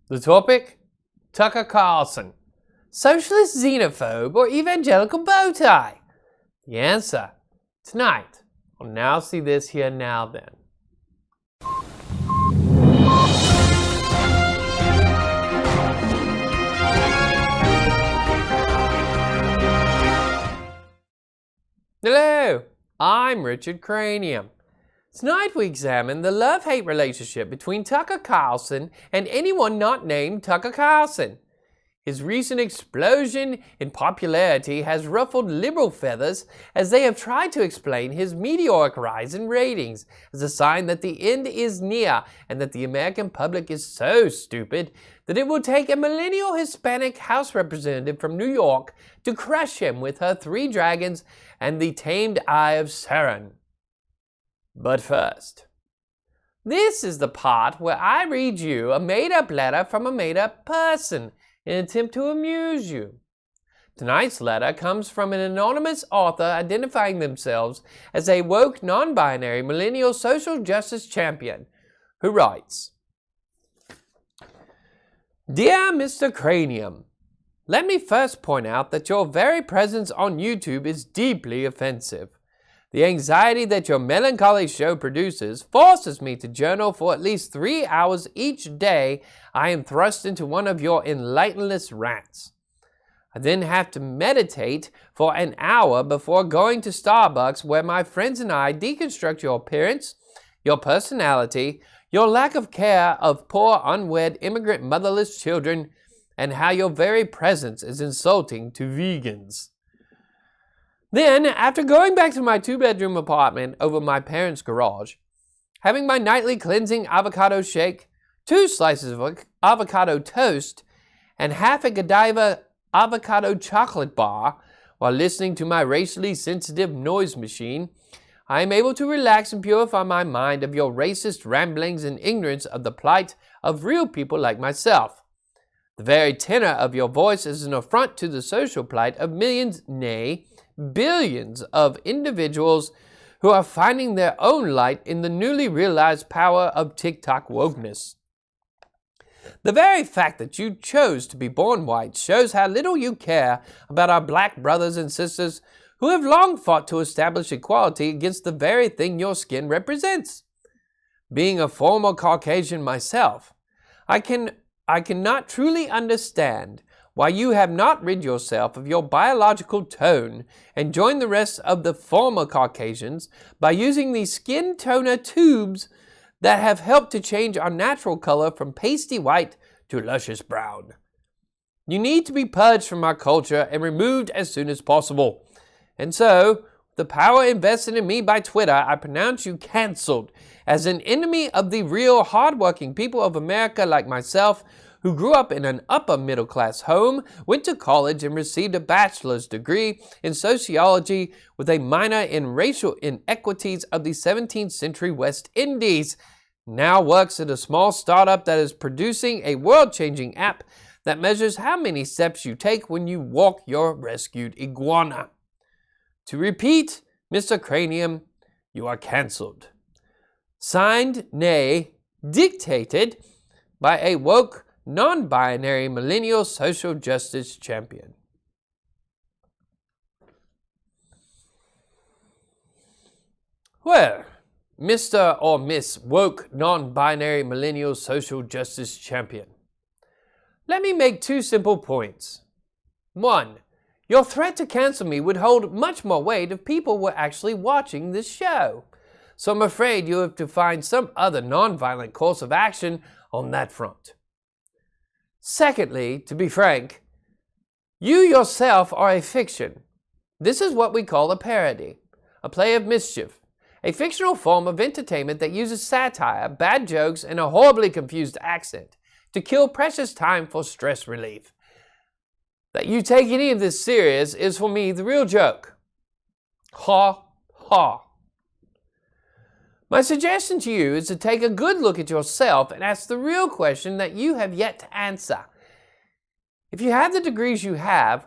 The topic? Tucker Carlson. Socialist, xenophobe, or evangelical bow tie? The answer, tonight, on Now See This, Here Now Then. Hello, I'm Richard Cranium. Tonight we examine the love-hate relationship between Tucker Carlson and anyone not named Tucker Carlson. His recent explosion in popularity has ruffled liberal feathers as they have tried to explain his meteoric rise in ratings as a sign that the end is near and that the American public is so stupid that it will take a millennial Hispanic House representative from New York to crush him with her 3 dragons and the tamed eye of Sauron. But first, this is the part where I read you a made-up letter from a made-up person in an attempt to amuse you. Tonight's letter comes from an anonymous author identifying themselves as a woke, non-binary, millennial social justice champion, who writes, Dear Mr. Cranium, let me first point out that your very presence on YouTube is deeply offensive. The anxiety that your melancholy show produces forces me to journal for at least 3 hours each day I am thrust into one of your enlightenless rants. I then have to meditate for an hour before going to Starbucks, where my friends and I deconstruct your appearance, your personality, your lack of care of poor unwed immigrant motherless children, and how your very presence is insulting to vegans. Then, after going back to my 2-bedroom apartment over my parents' garage, having my nightly cleansing avocado shake, 2 slices of avocado toast, and half a Godiva avocado chocolate bar, while listening to my racially sensitive noise machine, I am able to relax and purify my mind of your racist ramblings and ignorance of the plight of real people like myself. The very tenor of your voice is an affront to the social plight of millions, nay, billions of individuals who are finding their own light in the newly realized power of TikTok wokeness. The very fact that you chose to be born white shows how little you care about our black brothers and sisters who have long fought to establish equality against the very thing your skin represents. Being a former Caucasian myself, I cannot truly understand why you have not rid yourself of your biological tone and joined the rest of the former Caucasians by using these skin toner tubes that have helped to change our natural color from pasty white to luscious brown. You need to be purged from our culture and removed as soon as possible. And so, the power invested in me by Twitter, I pronounce you canceled as an enemy of the real hardworking people of America like myself, who grew up in an upper middle class home, went to college and received a bachelor's degree in sociology with a minor in racial inequities of the 17th century West Indies, now works at a small startup that is producing a world-changing app that measures how many steps you take when you walk your rescued iguana. To repeat, Mr. Cranium, you are cancelled. Signed, nay, dictated by a woke, non-binary millennial social justice champion. Well, Mr. or Miss woke, non-binary millennial social justice champion, let me make 2 simple points. 1. Your threat to cancel me would hold much more weight if people were actually watching this show. So I'm afraid you have to find some other non-violent course of action on that front. Secondly, to be frank, you yourself are a fiction. This is what we call a parody, a play of mischief, a fictional form of entertainment that uses satire, bad jokes, and a horribly confused accent to kill precious time for stress relief. That you take any of this serious is for me the real joke. Ha, ha. My suggestion to you is to take a good look at yourself and ask the real question that you have yet to answer. If you have the degrees you have,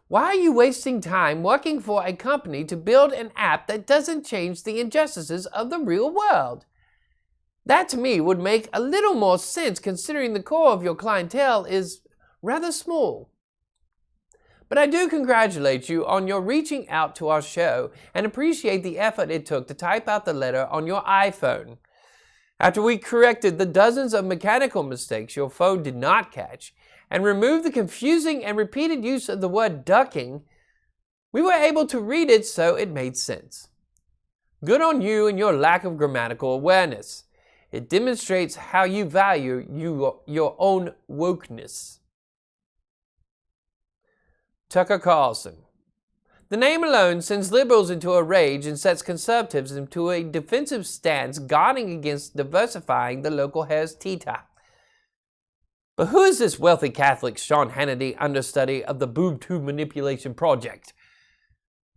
why are you wasting time working for a company to build an app that doesn't change the injustices of the real world? That to me would make a little more sense considering the core of your clientele is rather small. But I do congratulate you on your reaching out to our show and appreciate the effort it took to type out the letter on your iPhone. After we corrected the dozens of mechanical mistakes your phone did not catch and removed the confusing and repeated use of the word ducking, we were able to read it so it made sense. Good on you and your lack of grammatical awareness. It demonstrates how you value your own wokeness. Tucker Carlson. The name alone sends liberals into a rage and sets conservatives into a defensive stance guarding against diversifying the local hair's tita. But who is this wealthy Catholic Sean Hannity understudy of the boob tube manipulation project?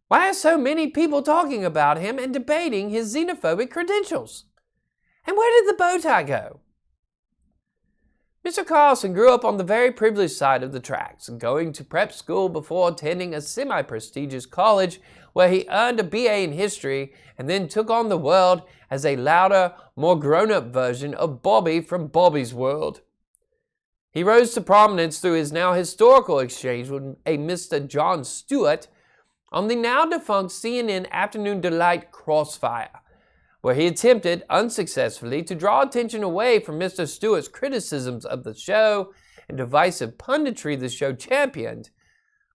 Why are so many people talking about him and debating his xenophobic credentials? And where did the bow tie go? Mr. Carlson grew up on the very privileged side of the tracks, going to prep school before attending a semi-prestigious college where he earned a BA in history and then took on the world as a louder, more grown-up version of Bobby from Bobby's World. He rose to prominence through his now historical exchange with a Mr. Jon Stewart on the now-defunct CNN Afternoon Delight Crossfire, where he attempted, unsuccessfully, to draw attention away from Mr. Stewart's criticisms of the show and divisive punditry the show championed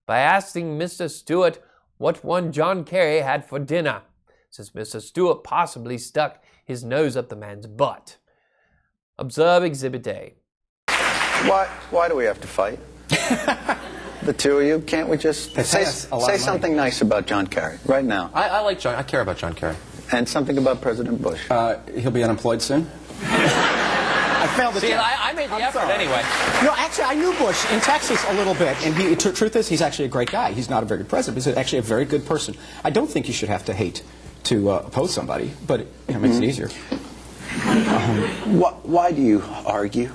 by asking Mr. Stewart what one John Kerry had for dinner, since Mr. Stewart possibly stuck his nose up the man's butt. Observe Exhibit A. Why do we have to fight? The two of you, can't we just say something nice about John Kerry right now? I like John. I care about John Kerry. And something about President Bush. He'll be unemployed soon. I failed the test. I made the effort anyway. No, actually, I knew Bush in Texas a little bit, and truth is, he's actually a great guy. He's not a very good president, but he's actually a very good person. I don't think you should have to hate to oppose somebody, but it makes it easier. Why do you argue?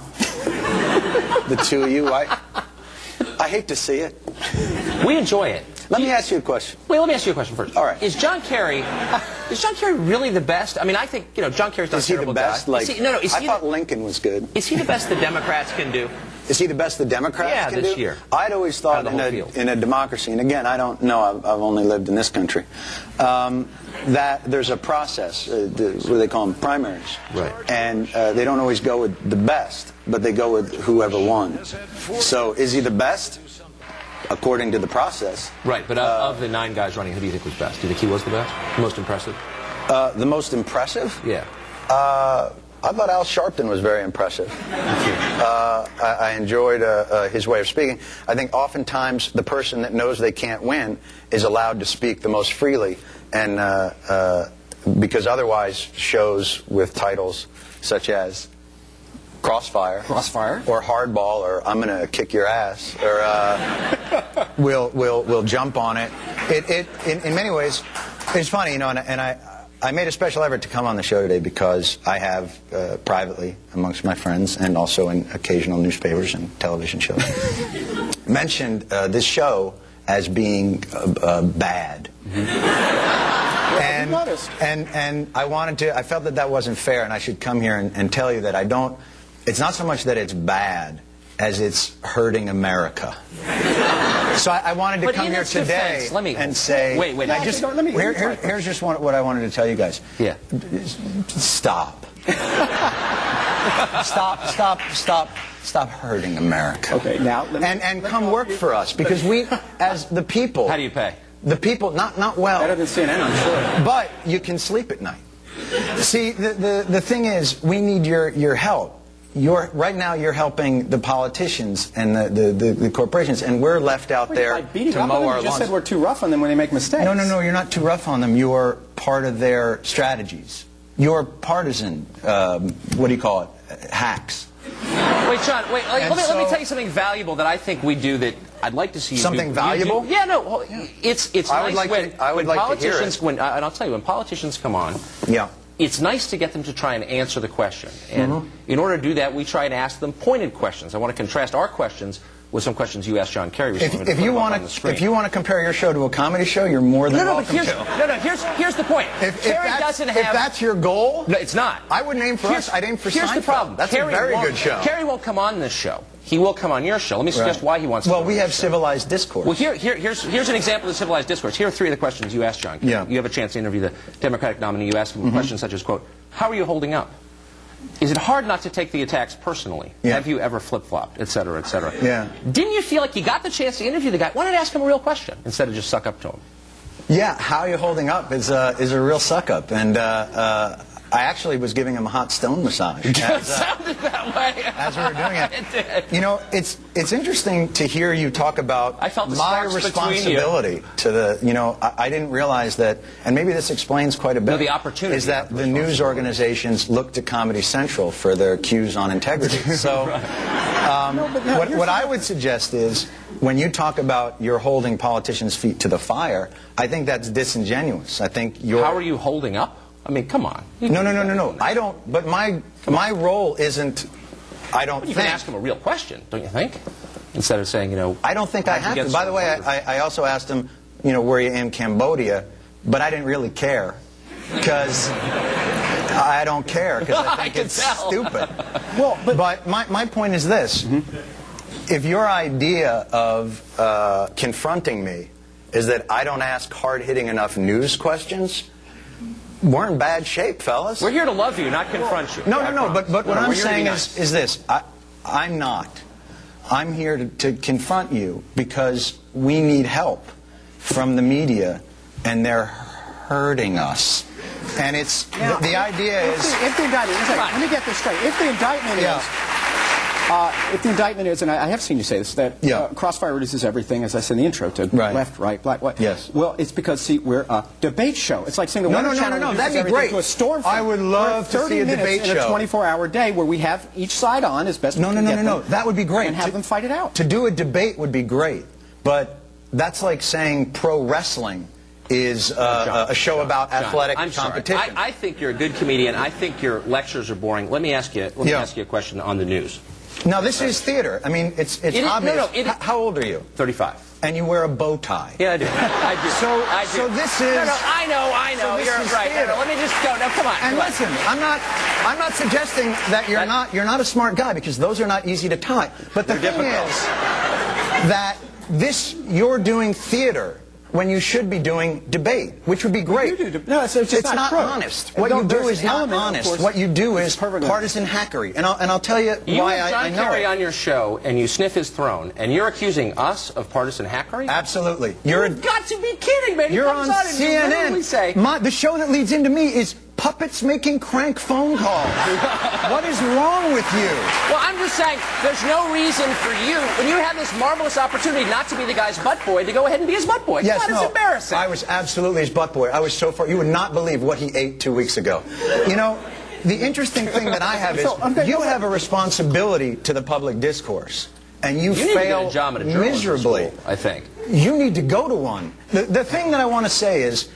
The two of you, I hate to see it. We enjoy it. Let me ask you a question. Wait, let me ask you a question first. All right. Is John Kerry really the best? I mean, I think, John Kerry's not a terrible guy. Is he the best? I thought Lincoln was good. Is he the best the Democrats can do? Is he the best the Democrats can do? Yeah, this year. I'd always thought in a democracy, and again, I don't know, I've only lived in this country, that there's a process, what do they call them, primaries. Right. And they don't always go with the best, but they go with whoever won. So is he the best? According to the process. Right, but of the 9 guys running, who do you think was best? Do you think he was the best? The most impressive? The most impressive? Yeah. I thought Al Sharpton was very impressive. I enjoyed his way of speaking. I think oftentimes the person that knows they can't win is allowed to speak the most freely, and because otherwise shows with titles such as Crossfire, or Hardball, or I'm going to kick your ass, or we'll jump on it. In many ways, it's funny, and I made a special effort to come on the show today because I have privately amongst my friends and also in occasional newspapers and television shows mentioned this show as being bad. And I felt that wasn't fair, and I should come here and tell you that I don't. It's not so much that it's bad as it's hurting America. So I wanted to come here today and say, wait. Here's just what I wanted to tell you guys. Yeah. Stop. Stop hurting America. Okay, now and come work for us, because we, as the people. How do you pay? The people, not well. Better than CNN, I'm sure. But you can sleep at night. See, the thing is, we need your help. Right now you're helping the politicians and the corporations, and we're left out there to mow our lawns. You just said we're too rough on them when they make mistakes. No, you're not too rough on them. You're part of their strategies. You're partisan, what do you call it, hacks. Wait, John, let me tell you something valuable that I think we do that I'd like to see you do. Something valuable? Yeah, no, it's nice when politicians, and I'll tell you, when politicians come on, yeah, it's nice to get them to try and answer the question. And in order to do that, we try and ask them pointed questions. I want to contrast our questions with some questions you asked John Kerry recently. If you want to compare your show to a comedy show, you're more than welcome to. Here's the point. If that's your goal, no, it's not. I wouldn't aim for us. I'd aim for Seinfeld. Here's the problem. That's a very good show. Kerry won't come on this show. He will come on your show. Let me suggest why he wants to. Well, we have civilized discourse. Well, here's an example of civilized discourse. Here are 3 of the questions you asked John Kerry. Yeah. You have a chance to interview the Democratic nominee. You ask him questions such as, quote, how are you holding up? Is it hard not to take the attacks personally? Yeah. Have you ever flip-flopped, et cetera, et cetera? Yeah. Didn't you feel like you got the chance to interview the guy? Why not ask him a real question instead of just suck up to him? Yeah, how are you holding up is a real suck-up. And I actually was giving him a hot stone massage. It sounded that way. As we were doing it. It did. You know, it's interesting to hear you talk about my responsibility to the, you know, I didn't realize that, and maybe this explains quite a bit. No, the opportunity. Is that the news organizations look to Comedy Central for their cues on integrity. So what I would suggest is, when you talk about you're holding politicians' feet to the fire, I think that's disingenuous. I think you're... How are you holding up? I mean, come on. No. I don't. But my role isn't. I don't. You can ask him a real question, don't you think? Instead of saying, you know. I don't think I have to. By the way, I also asked him, you know, were you in Cambodia? But I didn't really care, because I don't care, because I think it's stupid. Well, but my point is this: if your idea of confronting me is that I don't ask hard-hitting enough news questions, we're in bad shape, fellas. We're here to love you, not confront you. No. But what I'm saying is this. I'm not. I'm here to confront you because we need help from the media, and they're hurting us. And it's the idea is... If the indictment... Let me get this straight. If the indictment is... if the indictment is, and I have seen you say this, that Crossfire reduces everything, as I said in the intro, to left, right, black, white. Yes. Well, it's because, see, we're a debate show. It's like saying the Weather Channel that'd be great. To a storm I would love to see a debate show. In a 24-hour day where we have each side on as best we can get them. No. That would be great. And have them fight it out. To do a debate would be great. But that's like saying pro wrestling is a show about athletic competition. I think you're a good comedian. I think your lectures are boring. Let me ask you a question on the news. No, this is theater. I mean, it's obvious. How old are you? 35. And you wear a bow tie. Yeah, I do. So this is... No, I know. You're right. No, let me just go. No, come on. And listen, I'm not suggesting that you're not a smart guy, because those are not easy to tie. But the thing is that you're doing theater when you should be doing debate, which would be great. No, it's not honest. What you do is not honest. What you do is partisan hackery. And I'll tell you why I know it. You have John Kerry on your show, and you sniff his throne, and you're accusing us of partisan hackery? Absolutely. You've got to be kidding, man. You're on CNN. The show that leads into me is puppets making crank phone calls. What is wrong with you? Well, I'm just saying, there's no reason for you, when you have this marvelous opportunity not to be the guy's butt boy, to go ahead and be his butt boy. Yes, It's embarrassing. I was absolutely his butt boy. I was so far. You would not believe what he ate 2 weeks ago. You know, the interesting thing that I have is you have a responsibility to the public discourse, and you fail miserably. School, I think. You need to go to one. The thing that I want to say is,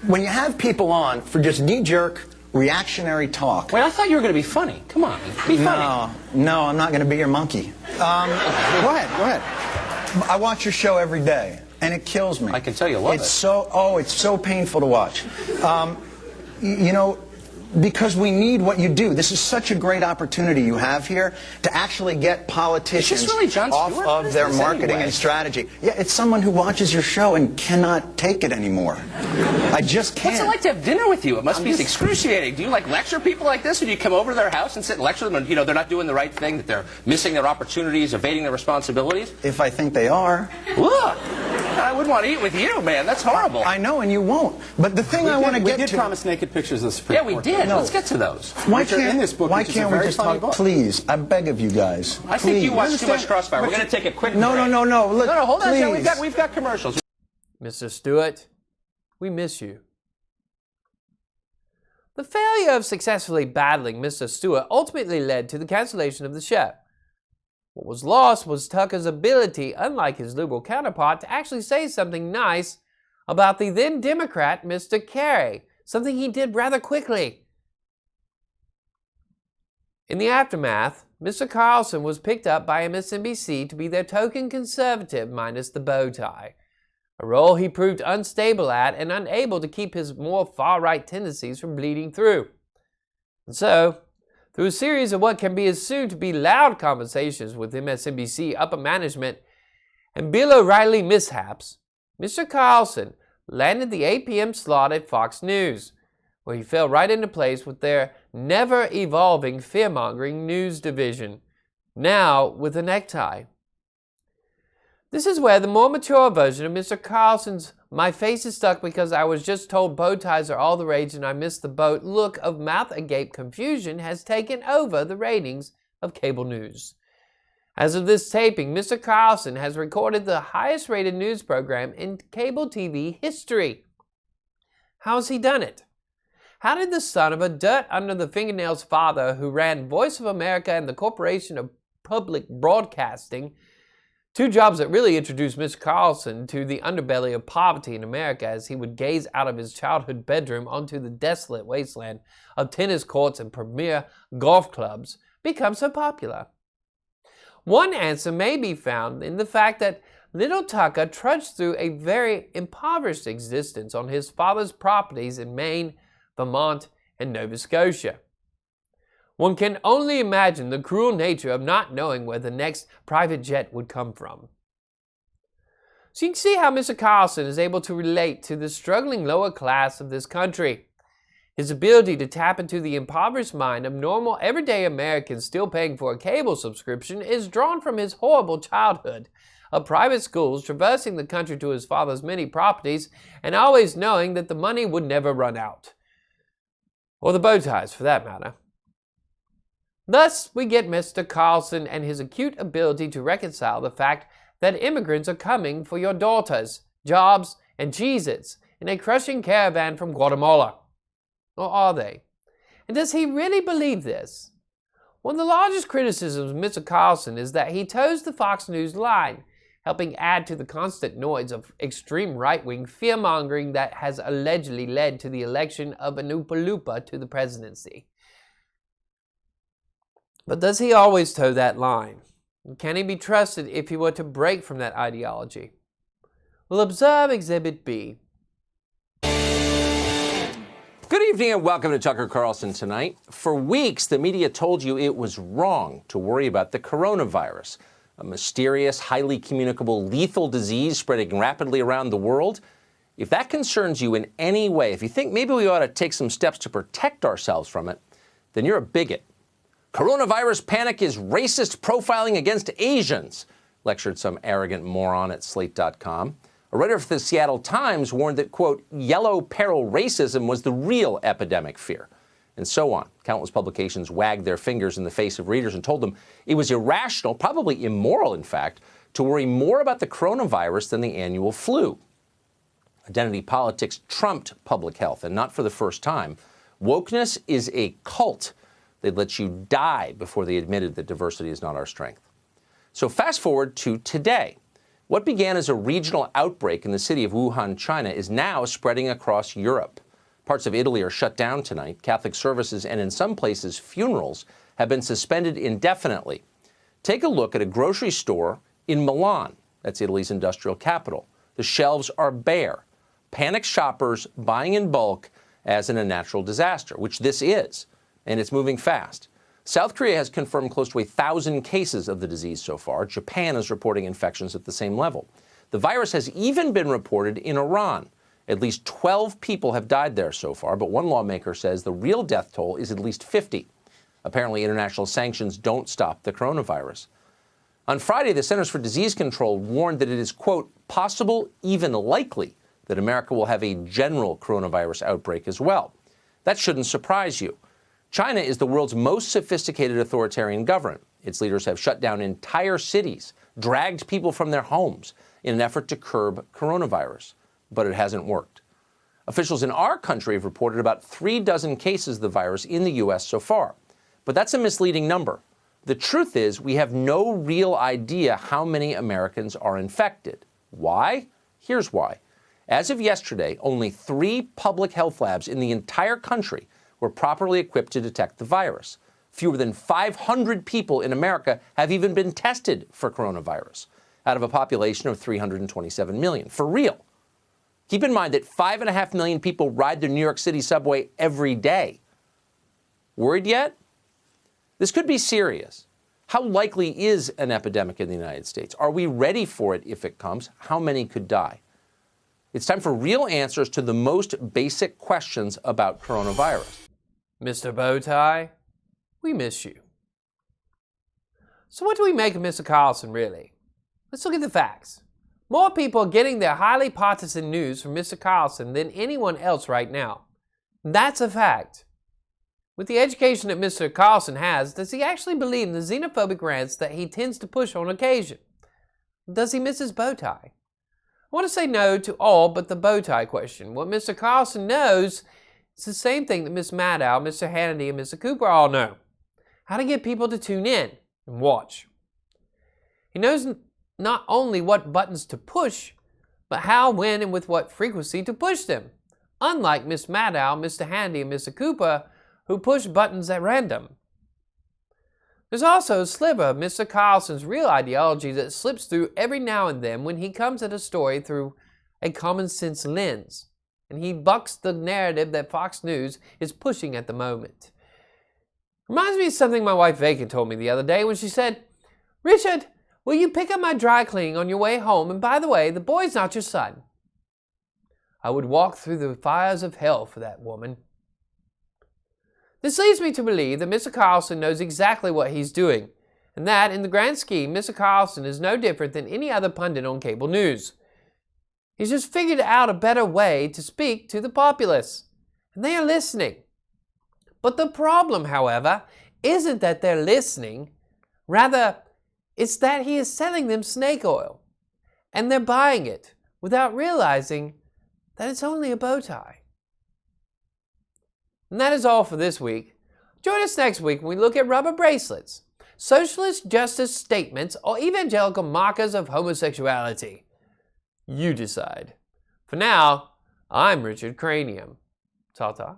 when you have people on for just knee-jerk, reactionary talk... Wait, I thought you were going to be funny. Come on, be funny. No, I'm not going to be your monkey. Go ahead. I watch your show every day, and it kills me. I can tell you love it. It's so painful to watch. You know, because we need what you do. This is such a great opportunity you have here to actually get politicians off of their marketing and strategy. Yeah, it's someone who watches your show and cannot take it anymore. I just can't. What's it like to have dinner with you? It must be excruciating. Do you like lecture people like this? Or do you come over to their house and sit and lecture them and, you know, they're not doing the right thing, that they're missing their opportunities, evading their responsibilities? If I think they are. Look, I wouldn't want to eat with you, man. That's horrible. I know, and you won't. But the thing I want to get to... We did promise naked pictures of the Supreme Court. Yeah, we did. No. Let's get to those. Why can't we just talk? Please, I beg of you guys. I think you watch too much Crossfire. We're going to take a quick break. No. Look, no, hold on. Please. We've got commercials. Mr. Stewart, we miss you. The failure of successfully battling Mr. Stewart ultimately led to the cancellation of the show. What was lost was Tucker's ability, unlike his liberal counterpart, to actually say something nice about the then Democrat Mr. Kerry, something he did rather quickly. In the aftermath, Mr. Carlson was picked up by MSNBC to be their token conservative minus the bow tie, a role he proved unstable at and unable to keep his more far-right tendencies from bleeding through. And so, through a series of what can be assumed to be loud conversations with MSNBC upper management and Bill O'Reilly mishaps, Mr. Carlson landed the 8 p.m. slot at Fox News, where he fell right into place with their never-evolving fear-mongering news division, now with a necktie. This is where the more mature version of Mr. Carlson's "my face is stuck because I was just told bow ties are all the rage and I missed the boat" look of mouth-agape confusion has taken over the ratings of cable news. As of this taping, Mr. Carlson has recorded the highest-rated news program in cable TV history. How has he done it? How did the son of a dirt-under-the-fingernails father who ran Voice of America and the Corporation of Public Broadcasting, two jobs that really introduced Mr. Carlson to the underbelly of poverty in America as he would gaze out of his childhood bedroom onto the desolate wasteland of tennis courts and premier golf clubs, become so popular? One answer may be found in the fact that little Tucker trudged through a very impoverished existence on his father's properties in Maine, Vermont, and Nova Scotia. One can only imagine the cruel nature of not knowing where the next private jet would come from. So you can see how Mr. Carlson is able to relate to the struggling lower class of this country. His ability to tap into the impoverished mind of normal, everyday Americans still paying for a cable subscription is drawn from his horrible childhood of private schools, traversing the country to his father's many properties, and always knowing that the money would never run out. Or the bow ties, for that matter. Thus, we get Mr. Carlson and his acute ability to reconcile the fact that immigrants are coming for your daughters, jobs, and Cheez-Its in a crushing caravan from Guatemala. Or are they? And does he really believe this? One of the largest criticisms of Mr. Carlson is that he toes the Fox News line, helping add to the constant noise of extreme right-wing fear-mongering that has allegedly led to the election of an Oompa Loompa to the presidency. But does he always toe that line? Can he be trusted if he were to break from that ideology? Well, observe Exhibit B. Good evening and welcome to Tucker Carlson Tonight. For weeks, the media told you it was wrong to worry about the coronavirus, a mysterious, highly communicable, lethal disease spreading rapidly around the world. If that concerns you in any way, if you think maybe we ought to take some steps to protect ourselves from it, then you're a bigot. Coronavirus panic is racist profiling against Asians, lectured some arrogant moron at Slate.com. A writer for the Seattle Times warned that, quote, yellow peril racism was the real epidemic fear, and so on. Countless publications wagged their fingers in the face of readers and told them it was irrational, probably immoral, in fact, to worry more about the coronavirus than the annual flu. Identity politics trumped public health, and not for the first time. Wokeness is a cult. They'd let you die before they admitted that diversity is not our strength. So fast forward to today. What began as a regional outbreak in the city of Wuhan, China, is now spreading across Europe. Parts of Italy are shut down tonight. Catholic services and, in some places, funerals have been suspended indefinitely. Take a look at a grocery store in Milan. That's Italy's industrial capital. The shelves are bare. Panicked shoppers buying in bulk as in a natural disaster, which this is, and it's moving fast. South Korea has confirmed close to 1,000 cases of the disease so far. Japan is reporting infections at the same level. The virus has even been reported in Iran. At least 12 people have died there so far, but one lawmaker says the real death toll is at least 50. Apparently, international sanctions don't stop the coronavirus. On Friday, the Centers for Disease Control warned that it is, quote, possible, even likely, that America will have a general coronavirus outbreak as well. That shouldn't surprise you. China is the world's most sophisticated authoritarian government. Its leaders have shut down entire cities, dragged people from their homes in an effort to curb coronavirus. But it hasn't worked. Officials in our country have reported about 36 cases of the virus in the U.S. so far. But that's a misleading number. The truth is we have no real idea how many Americans are infected. Why? Here's why. As of yesterday, only 3 public health labs in the entire country were properly equipped to detect the virus. Fewer than 500 people in America have even been tested for coronavirus out of a population of 327 million. For real. Keep in mind that 5.5 million people ride the New York City subway every day. Worried yet? This could be serious. How likely is an epidemic in the United States? Are we ready for it if it comes? How many could die? It's time for real answers to the most basic questions about coronavirus. Mr. Bowtie, we miss you. So what do we make of Mr. Carlson, really? Let's look at the facts. More people are getting their highly partisan news from Mr. Carlson than anyone else right now. That's a fact. With the education that Mr. Carlson has, does he actually believe in the xenophobic rants that he tends to push on occasion? Does he miss his bow tie? I want to say no to all but the bow tie question. What Mr. Carlson knows is the same thing that Ms. Maddow, Mr. Hannity, and Mr. Cooper all know. How to get people to tune in and watch. He knows not only what buttons to push, but how, when, and with what frequency to push them. Unlike Ms. Maddow, Mr. Hannity, and Mr. Cooper, who push buttons at random. There's also a sliver of Mr. Carlson's real ideology that slips through every now and then when he comes at a story through a common sense lens, and he bucks the narrative that Fox News is pushing at the moment. Reminds me of something my wife Vacant told me the other day when she said, "Richard, will you pick up my dry cleaning on your way home? And by the way, the boy's not your son." I would walk through the fires of hell for that woman. This leads me to believe that Mr. Carlson knows exactly what he's doing, and that, in the grand scheme, Mr. Carlson is no different than any other pundit on cable news. He's just figured out a better way to speak to the populace, and they are listening. But the problem, however, isn't that they're listening. Rather, it's that he is selling them snake oil, and they're buying it without realizing that it's only a bow tie. And that is all for this week. Join us next week when we look at rubber bracelets, socialist justice statements, or evangelical markers of homosexuality. You decide. For now, I'm Richard Cranium. Ta-ta.